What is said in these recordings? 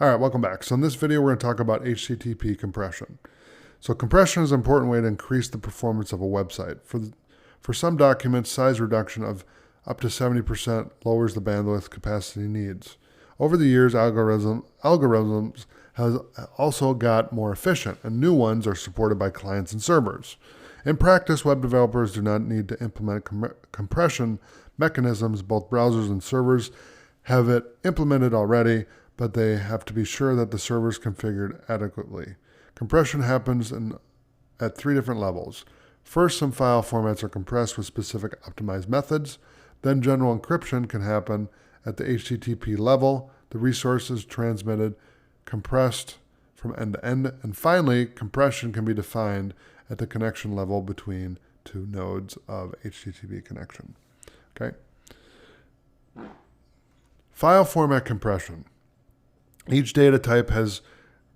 All right, welcome back. So in this video, we're going to talk about HTTP compression. So compression is an important way to increase the performance of a website. For some documents, size reduction of up to 70% lowers the bandwidth capacity needs. Over the years, algorithms have also got more efficient, and new ones are supported by clients and servers. In practice, web developers do not need to implement compression mechanisms. Both browsers and servers have it implemented already, but they have to be sure that the server is configured adequately. Compression happens at three different levels. First, some file formats are compressed with specific optimized methods. Then general encryption can happen at the HTTP level. The resource is transmitted, compressed from end to end. And finally, compression can be defined at the connection level between two nodes of HTTP connection. Okay. File format compression. Each data type has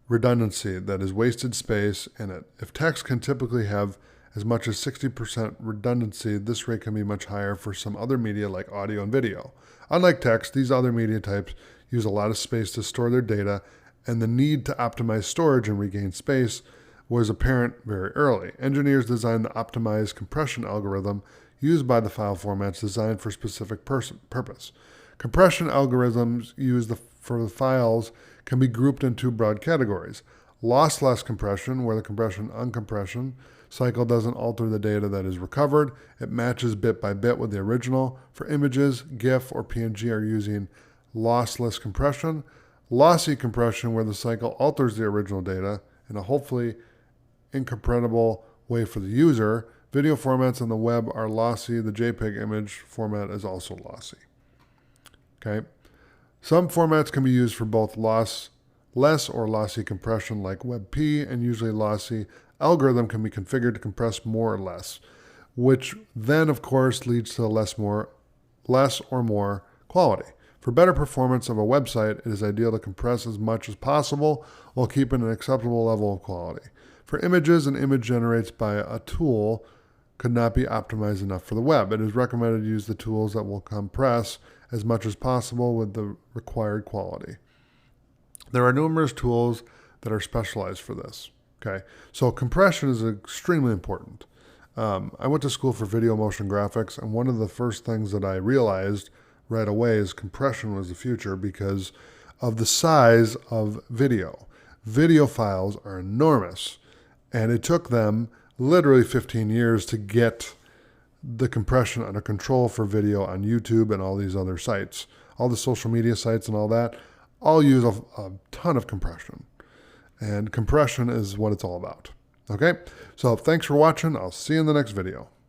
redundancy, that is wasted space in it. If text can typically have as much as 60% redundancy, this rate can be much higher for some other media like audio and video. Unlike text, these other media types use a lot of space to store their data, and the need to optimize storage and regain space was apparent very early. Engineers designed the optimized compression algorithm used by the file formats designed for a specific purpose. Compression algorithms used for the files can be grouped in two broad categories. Lossless compression, where the compression-uncompression cycle doesn't alter the data that is recovered. It matches bit by bit with the original. For images, GIF, or PNG are using lossless compression. Lossy compression, where the cycle alters the original data in a hopefully incompatible way for the user. Video formats on the web are lossy. The JPEG image format is also lossy. Okay. Some formats can be used for both lossless or lossy compression like WebP, and usually lossy algorithm can be configured to compress more or less, which then of course leads to less or more quality. For better performance of a website, it is ideal to compress as much as possible while keeping an acceptable level of quality. For images, an image generated by a tool could not be optimized enough for the web. It is recommended to use the tools that will compress as much as possible with the required quality. There are numerous tools that are specialized for this. Okay, so compression is extremely important. I went to school for video motion graphics, and one of the first things that I realized right away is compression was the future because of the size of video. Video files are enormous, and it took them literally 15 years to get the compression under control for video on YouTube and all these other sites. All the social media sites and all that all use a ton of compression. And compression is what it's all about. Okay, so thanks for watching. I'll see you in the next video.